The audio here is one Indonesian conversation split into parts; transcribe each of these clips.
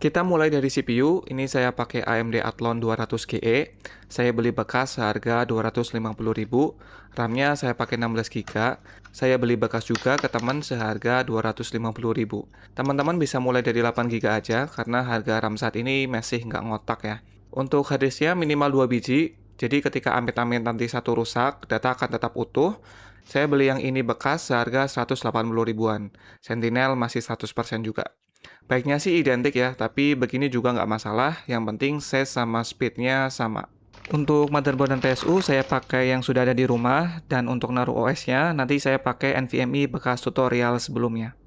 Kita mulai dari CPU, ini saya pakai AMD Athlon 200GE, saya beli bekas seharga 250.000, RAM-nya saya pakai 16 GB, saya beli bekas juga ke teman seharga 250.000. Teman-teman bisa mulai dari 8 GB aja, karena harga RAM saat ini masih nggak ngotak ya. Untuk harddisknya minimal 2 biji, jadi ketika amit-amit nanti satu rusak, data akan tetap utuh. Saya beli yang ini bekas seharga 180 ribuan, Sentinel masih 100% juga. Baiknya sih identik ya, tapi begini juga nggak masalah, yang penting size sama speednya sama. Untuk motherboard dan PSU saya pakai yang sudah ada di rumah, dan untuk naruh OS-nya nanti saya pakai NVMe bekas tutorial sebelumnya.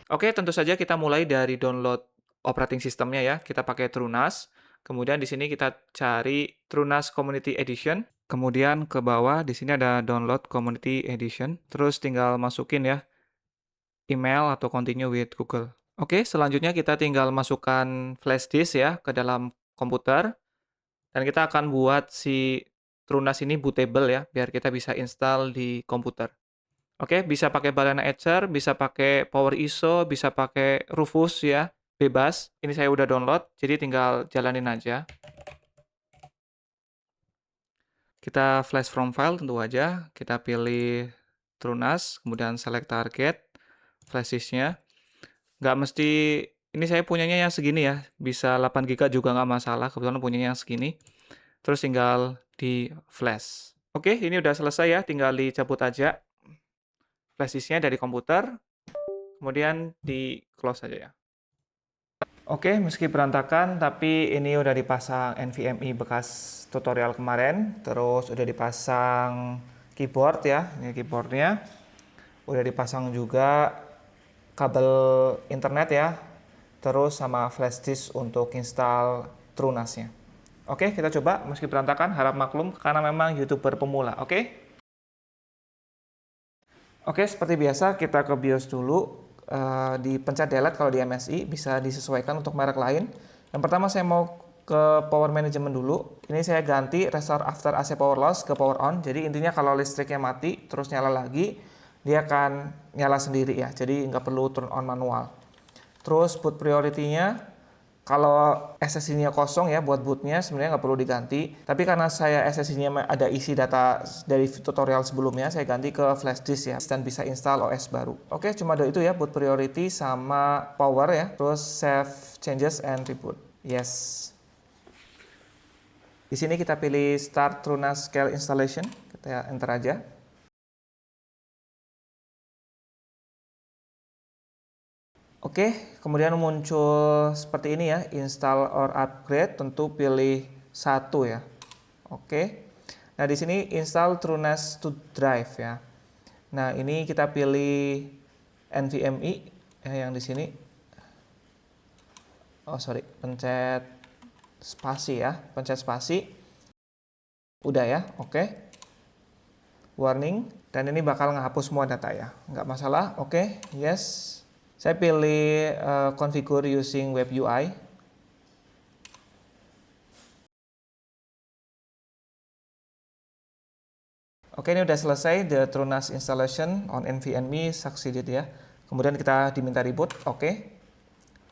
Oke, tentu saja kita mulai dari download operating systemnya ya. Kita pakai TrueNAS. Kemudian di sini kita cari TrueNAS Community Edition. Kemudian ke bawah di sini ada download Community Edition. Terus tinggal masukin ya email atau continue with Google. Oke, selanjutnya kita tinggal masukkan flash disk ya ke dalam komputer. Dan kita akan buat si TrueNAS ini bootable ya, biar kita bisa install di komputer. Oke, bisa pakai Banana Etcher, bisa pakai Power ISO, bisa pakai Rufus ya, bebas. Ini saya udah download, jadi tinggal jalanin aja. Kita flash from file tentu aja, kita pilih TrueNAS, kemudian select target, flash disk-nya. Nggak mesti, ini saya punyanya yang segini ya, bisa 8 GB juga nggak masalah, kebetulan punyanya yang segini. Terus tinggal di flash. Oke, ini udah selesai ya, tinggal dicabut aja flash disk-nya dari komputer, kemudian di close aja ya. Oke, meski berantakan, tapi ini udah dipasang NVMe bekas tutorial kemarin, terus udah dipasang keyboard ya, ini keyboardnya, udah dipasang juga kabel internet ya, terus sama flash disk untuk install TrueNAS-nya. Oke, kita coba, meski berantakan, harap maklum karena memang YouTuber pemula, oke? Oke, seperti biasa kita ke BIOS dulu. Dipencet delete kalau di MSI, bisa disesuaikan untuk merek lain. Yang pertama saya mau ke power management dulu. Ini saya ganti restore after AC power loss ke power on. Jadi intinya kalau listriknya mati terus nyala lagi, dia akan nyala sendiri ya. Jadi nggak perlu turn on manual. Terus boot priority-nya, kalau SSD-nya kosong ya buat bootnya sebenarnya nggak perlu diganti. Tapi karena saya SSD-nya ada isi data dari tutorial sebelumnya, saya ganti ke flash disk ya dan bisa install OS baru. Oke, cuma ada itu ya, boot priority sama power ya. Terus save changes and reboot. Yes. Di sini kita pilih start TrueNAS Scale installation. Kita enter aja. Oke, kemudian muncul seperti ini ya, install or upgrade, tentu pilih satu ya. Oke. Nah, di sini install TrueNAS to drive ya. Nah, ini kita pilih NVMe ya, yang di sini. Oh, sorry, pencet spasi ya, pencet spasi. Udah ya, oke. warning, dan ini bakal ngehapus semua data ya. Nggak masalah, oke, yes. Saya pilih configure using web UI. Oke, ini udah selesai, the TrueNAS installation on NVMe succeeded ya. Kemudian kita diminta reboot, oke.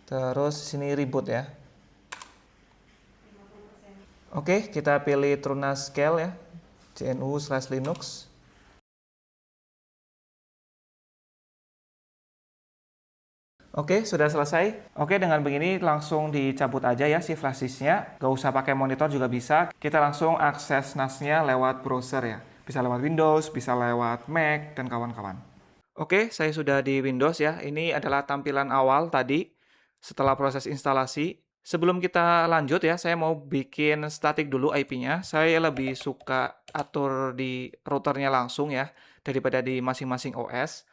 Terus sini reboot ya. Oke, kita pilih TrueNAS scale ya, gnu/linux. Oke, sudah selesai. Oke, dengan begini langsung dicabut aja ya si flash disknya. Gak usah pakai monitor juga bisa. Kita langsung akses NAS-nya lewat browser ya. Bisa lewat Windows, bisa lewat Mac, dan kawan-kawan. Oke, saya sudah di Windows ya. Ini adalah tampilan awal tadi setelah proses instalasi. Sebelum kita lanjut ya, saya mau bikin static dulu IP-nya. Saya lebih suka atur di routernya langsung ya, daripada di masing-masing OS.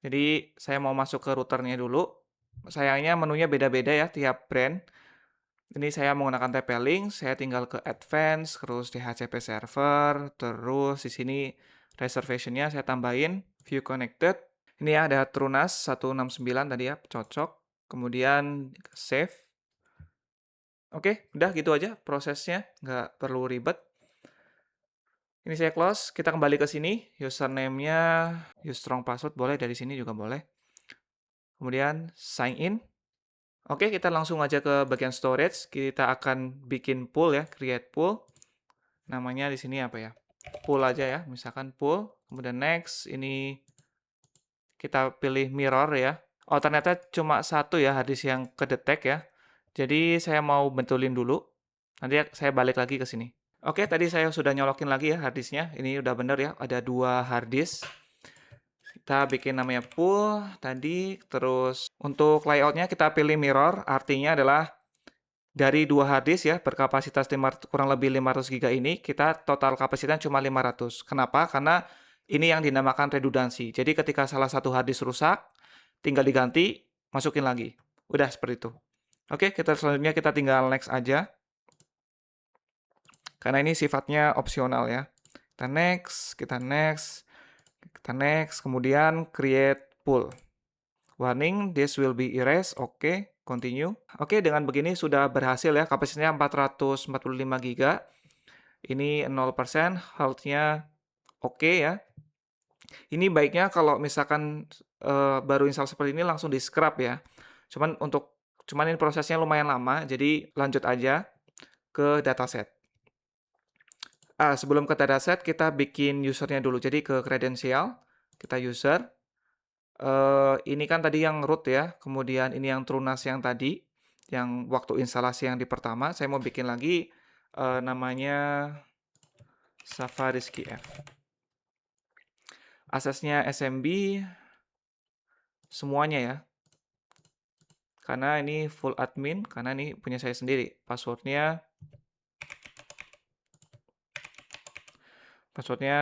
Jadi saya mau masuk ke routernya dulu. Sayangnya menunya beda-beda ya tiap brand. Ini saya menggunakan TP-Link, saya tinggal ke Advanced, terus DHCP server, terus di sini reservation-nya saya tambahin view connected. Ini ya ada TrueNAS 169 tadi ya, cocok. Kemudian save. Oke, udah gitu aja prosesnya, nggak perlu ribet. Ini saya close, kita kembali ke sini, username-nya use strong password boleh, dari sini juga boleh. Kemudian sign in. Oke, kita langsung aja ke bagian storage. Kita akan bikin pool ya, create pool. Namanya di sini apa ya? Pool aja ya, misalkan pool. Kemudian next, ini kita pilih mirror ya. Oh, ternyata cuma satu ya harddisk yang kedetek ya. Jadi saya mau betulin dulu. Nanti saya balik lagi ke sini. Oke, tadi saya sudah nyolokin lagi ya harddisknya. Ini udah bener ya, ada 2 harddisk. Kita bikin namanya pool tadi, terus untuk layoutnya kita pilih mirror, artinya adalah dari 2 harddisk ya berkapasitas kurang lebih 500 GB ini, kita total kapasitasnya cuma 500. Kenapa? Karena ini yang dinamakan redundansi. Jadi ketika salah satu harddisk rusak, tinggal diganti, masukin lagi. Udah seperti itu. Oke, selanjutnya kita tinggal next aja. Karena ini sifatnya opsional ya. Kita next, kemudian create pool. Warning, this will be erased. Oke, continue. Oke, dengan begini sudah berhasil ya, kapasitasnya 445 GB. Ini 0%, health-nya oke ya. Ini baiknya kalau misalkan baru install seperti ini langsung di-scrub ya. Cuman ini prosesnya lumayan lama, jadi lanjut aja ke dataset. Sebelum ke dataset, kita bikin usernya dulu. Jadi ke kredensial, kita user. Ini kan tadi yang root ya, kemudian ini yang TrueNAS yang tadi, yang waktu instalasi yang di pertama. Saya mau bikin lagi namanya Safariski F. Aksesnya SMB semuanya ya. Karena ini full admin, karena ini punya saya sendiri. Passwordnya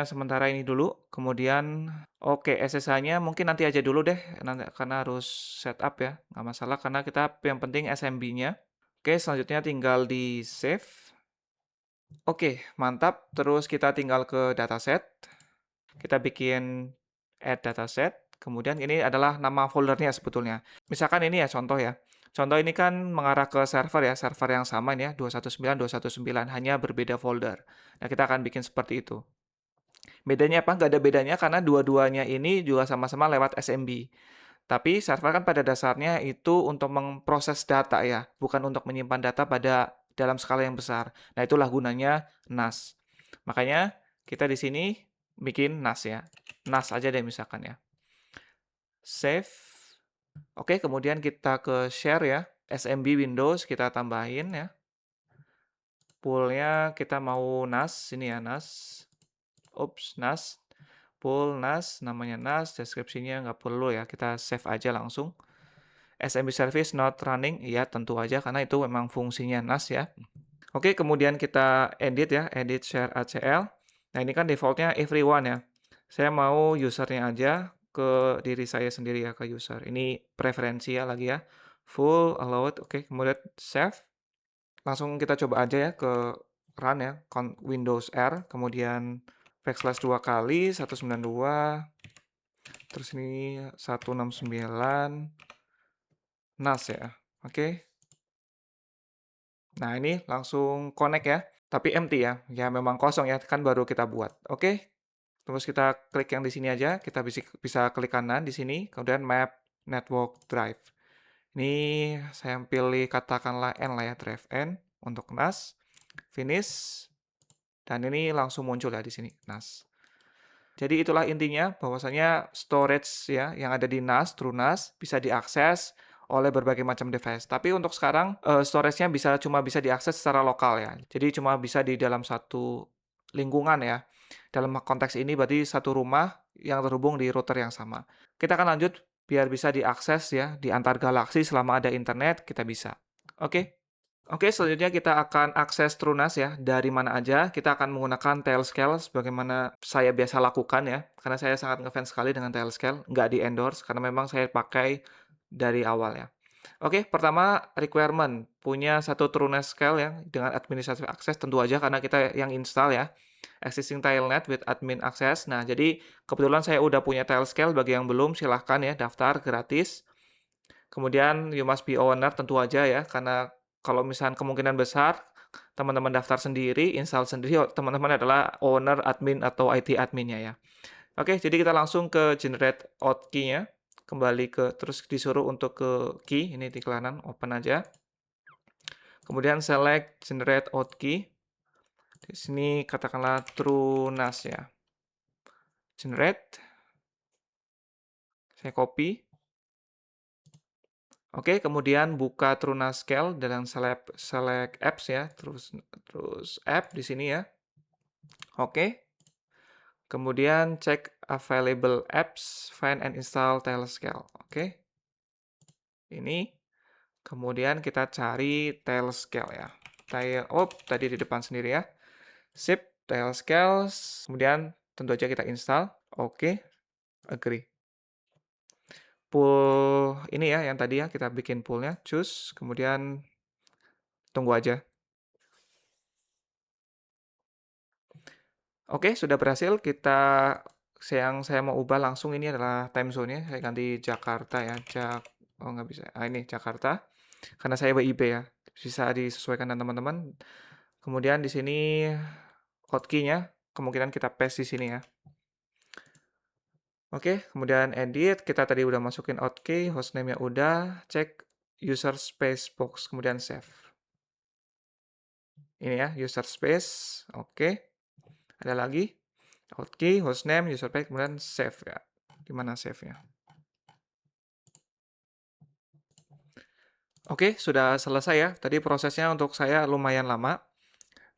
sementara ini dulu, kemudian oke, SSH-nya mungkin nanti aja dulu deh, karena harus setup ya, nggak masalah, karena kita yang penting SMB-nya. Oke, selanjutnya tinggal di save. Oke, mantap, terus kita tinggal ke dataset, kita bikin add dataset, kemudian ini adalah nama foldernya sebetulnya. Misalkan ini ya contoh ya, contoh ini kan mengarah ke server ya, server yang sama ini ya, 219.219, hanya berbeda folder. Nah, kita akan bikin seperti itu. Bedanya apa? Nggak ada bedanya karena dua-duanya ini juga sama-sama lewat SMB. Tapi server kan pada dasarnya itu untuk memproses data ya, bukan untuk menyimpan data dalam skala yang besar. Nah, itulah gunanya NAS. Makanya kita di sini bikin NAS ya. NAS aja deh misalkan ya. Save. Oke, kemudian kita ke share ya. SMB Windows kita tambahin ya. Poolnya kita mau NAS, ini ya NAS. NAS. Pool NAS, namanya NAS, deskripsinya nggak perlu ya, kita save aja langsung. SMB service not running, iya tentu aja karena itu memang fungsinya NAS ya. Oke, kemudian kita edit ya, edit share ACL. Nah ini kan defaultnya everyone ya. Saya mau usernya aja ke diri saya sendiri ya, ke user. Ini preferensi ya lagi ya. Full, allowed, oke, kemudian save. Langsung kita coba aja ya ke run ya, Windows R, kemudian backslash 2 kali 192, terus ini 169 NAS ya. Oke. Nah, ini langsung connect ya, tapi empty ya. Ya memang kosong ya, kan baru kita buat. Oke. Terus kita klik yang di sini aja, kita bisa klik kanan di sini, kemudian map network drive. Ini saya pilih katakanlah N lah ya, drive N untuk NAS, finish, dan ini langsung muncul ya di sini NAS. Jadi itulah intinya bahwasanya storage ya yang ada di NAS, TrueNAS bisa diakses oleh berbagai macam device. Tapi untuk sekarang storage-nya cuma bisa diakses secara lokal ya. Jadi cuma bisa di dalam satu lingkungan ya. Dalam konteks ini berarti satu rumah yang terhubung di router yang sama. Kita akan lanjut biar bisa diakses ya di antar galaksi selama ada internet kita bisa. Oke. Oke, selanjutnya kita akan akses TrueNAS ya. Dari mana aja, kita akan menggunakan Tailscale sebagaimana saya biasa lakukan ya. Karena saya sangat ngefans sekali dengan Tailscale, nggak di-endorse karena memang saya pakai dari awal ya. Oke, pertama requirement, punya satu TrueNAS scale ya dengan administrative access tentu aja karena kita yang install ya. Existing Tailnet with admin access. Nah, jadi kebetulan saya udah punya Tailscale, bagi yang belum silahkan ya daftar gratis. Kemudian you must be owner tentu aja ya, karena kalau misalnya kemungkinan besar teman-teman daftar sendiri, install sendiri, teman-teman adalah owner, admin, atau IT adminnya ya. Oke, jadi kita langsung ke generate out key-nya. Kembali terus disuruh untuk ke key, ini di kanan, open aja. Kemudian select generate out key. Di sini katakanlah TrueNAS ya. Generate. Saya copy. Oke, kemudian buka TrueNAS Scale dan select apps ya, terus app di sini ya. Oke. Kemudian cek available apps, find and install Tailscale. Oke. Ini. Kemudian kita cari Tailscale ya. Tadi di depan sendiri ya. Sip, Tailscale. Kemudian tentu aja kita install. Oke. Agree. Pool ini ya, yang tadi ya, kita bikin poolnya, choose, kemudian tunggu aja. Oke, sudah berhasil. Yang saya mau ubah langsung ini adalah time zone-nya. Saya ganti Jakarta ya. Oh, nggak bisa. Ini Jakarta. Karena saya WIB ya. Bisa disesuaikan dengan teman-teman. Kemudian di sini hotkey-nya kemungkinan kita paste di sini ya. Oke, kemudian edit. Kita tadi udah masukin hotkey, hostname-nya udah. Cek user space box, kemudian save. Ini ya, user space. Oke. Ada lagi. Hotkey, hostname, user space, kemudian save ya. Gimana save-nya? Oke, sudah selesai ya. Tadi prosesnya untuk saya lumayan lama.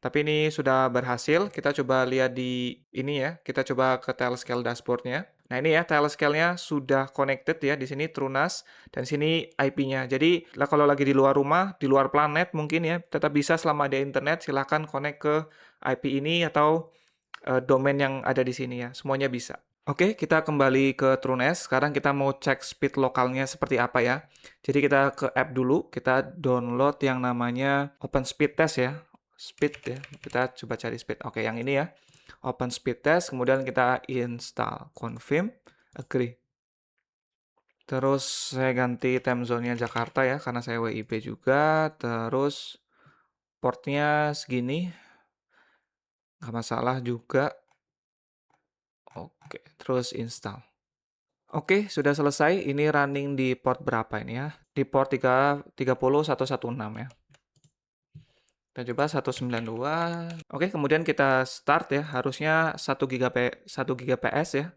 Tapi ini sudah berhasil. Kita coba lihat di ini ya. Kita coba ke Tailscale dashboard-nya. Nah, ini ya Tailscale-nya sudah connected ya. Di sini TrueNAS dan sini IP-nya. Jadi kalau lagi di luar rumah, di luar planet mungkin ya, tetap bisa selama ada internet. Silahkan connect ke IP ini atau domain yang ada di sini ya. Semuanya bisa. Oke, kita kembali ke TrueNAS. Sekarang kita mau cek speed lokalnya seperti apa ya. Jadi kita ke app dulu, kita download yang namanya Open Speed Test ya. Speed ya, kita coba cari speed. Oke, yang ini ya. Open Speed Test, kemudian kita install, confirm, agree. Terus saya ganti time zone-nya Jakarta ya, karena saya WIB juga. Terus portnya segini, nggak masalah juga. Oke, terus install. Oke, sudah selesai. Ini running di port berapa ini ya? Di port 30116 ya. Kita coba 192. Oke, kemudian kita start ya. Harusnya 1 Gbps ya.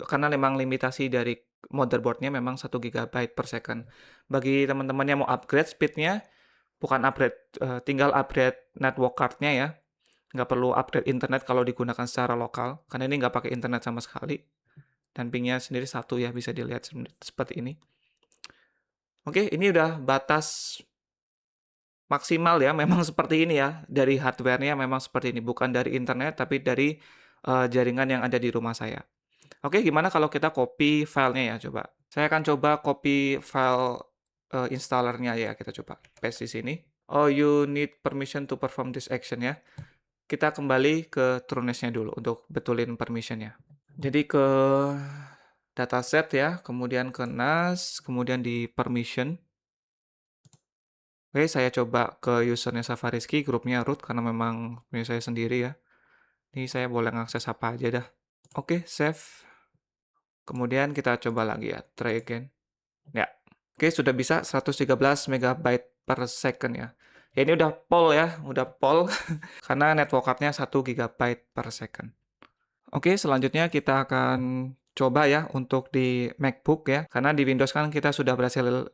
Karena memang limitasi dari motherboardnya memang 1 GB per second. Bagi teman-teman yang mau upgrade speednya, bukan upgrade, tinggal upgrade network card-nya ya. Nggak perlu upgrade internet kalau digunakan secara lokal. Karena ini nggak pakai internet sama sekali. Dan ping-nya sendiri 1 ya, bisa dilihat seperti ini. Oke, ini udah batas maksimal ya, memang seperti ini ya. Dari hardware-nya memang seperti ini, bukan dari internet, tapi dari jaringan yang ada di rumah saya. Oke, gimana kalau kita copy filenya ya, coba. Saya akan coba copy file installernya ya, kita coba paste di sini. Oh, you need permission to perform this action ya. kita kembali ke TrueNAS-nya dulu untuk betulin permission-nya. Jadi ke dataset ya, kemudian ke NAS, kemudian di permission. Oke, saya coba ke usernya Safariski, grupnya root karena memang punya saya sendiri ya. Ini saya boleh ngakses apa aja dah. Oke, save. Kemudian kita coba lagi ya, try again. Ya, oke sudah bisa 113 MB per second ya. Ya ini udah pol ya, udah pol karena network card-nya 1 GB per second. Oke, selanjutnya kita akan coba ya untuk di MacBook ya, karena di Windows kan kita sudah berhasil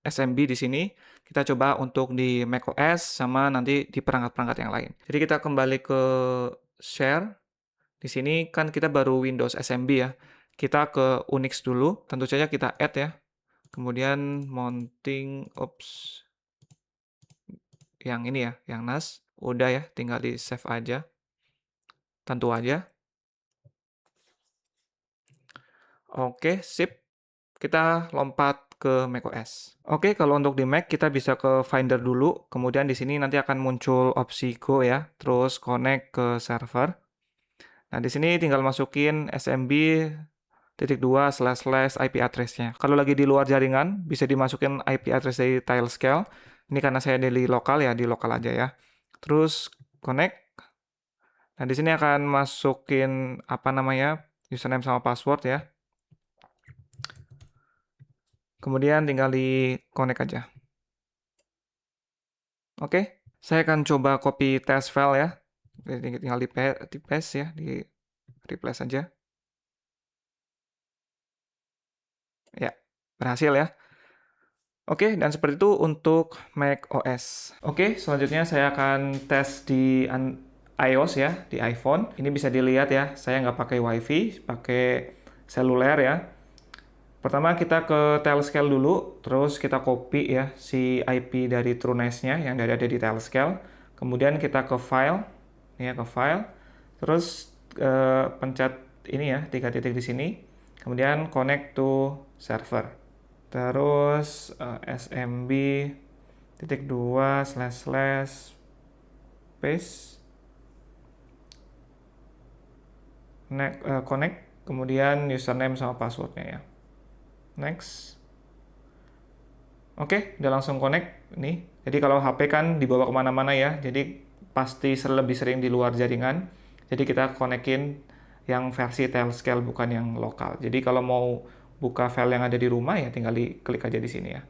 SMB di sini. Kita coba untuk di macOS sama nanti di perangkat-perangkat yang lain. Jadi kita kembali ke share. Di sini kan kita baru Windows SMB ya. Kita ke Unix dulu, tentu saja kita add ya. Kemudian mounting, yang ini ya, yang NAS. Udah ya, tinggal di save aja. Tentu aja. Oke, sip. Kita lompat ke macOS. Oke, kalau untuk di Mac kita bisa ke Finder dulu, kemudian di sini nanti akan muncul opsi Go ya, terus connect ke server. Nah, di sini tinggal masukin SMB // IP address-nya. Kalau lagi di luar jaringan, bisa dimasukin IP address dari Tilescale. Ini karena saya di lokal ya, di lokal aja ya. Terus connect. Nah, di sini akan masukin apa namanya, username sama password ya. Kemudian tinggal di connect aja. Oke, saya akan coba copy test file ya. Tinggal di paste ya, di replace aja. Ya, berhasil ya. Oke, dan seperti itu untuk Mac OS. Oke, selanjutnya saya akan tes di iOS ya, di iPhone. Ini bisa dilihat ya, saya nggak pakai WiFi, pakai seluler ya. Pertama kita ke Telescale dulu, terus kita copy ya si IP dari TrueNAS-nya yang ada di Telescale. Kemudian kita ke file, ini ya ke file. Terus pencet ini ya, 3 titik di sini. Kemudian connect to server. Terus SMB titik 2 / paste connect, kemudian username sama passwordnya ya. Next. Oke, udah langsung connect nih. Jadi kalau HP kan dibawa kemana-mana ya, jadi pasti lebih sering di luar jaringan. Jadi kita konekin yang versi Telescale bukan yang lokal. Jadi kalau mau buka file yang ada di rumah ya tinggal klik aja di sini ya.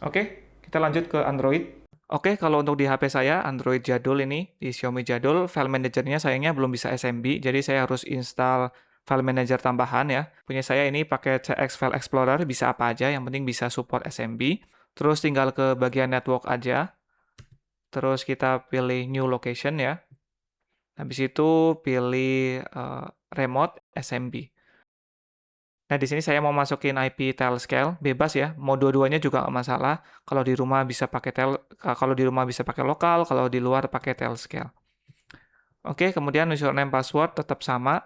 Oke, kita lanjut ke Android. Oke, kalau untuk di HP saya, Android jadul ini, di Xiaomi jadul, file manajernya sayangnya belum bisa SMB, jadi saya harus install file manager tambahan ya. Punya saya ini pakai CX File Explorer, bisa apa aja, yang penting bisa support SMB. Terus tinggal ke bagian network aja, terus kita pilih new location ya. Habis itu pilih remote SMB. Nah, di sini saya mau masukin IP Telescale, bebas ya. Mau dua-duanya juga nggak masalah. Kalau di rumah bisa pakai kalau di rumah bisa pakai lokal, kalau di luar pakai Telescale. Oke, kemudian username password tetap sama.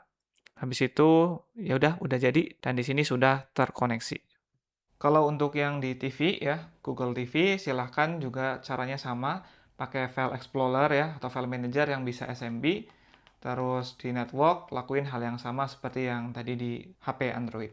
Habis itu ya udah jadi dan di sini sudah terkoneksi. Kalau untuk yang di TV ya, Google TV silahkan juga caranya sama, pakai File Explorer ya atau File Manager yang bisa SMB. Terus di network lakuin hal yang sama seperti yang tadi di HP Android.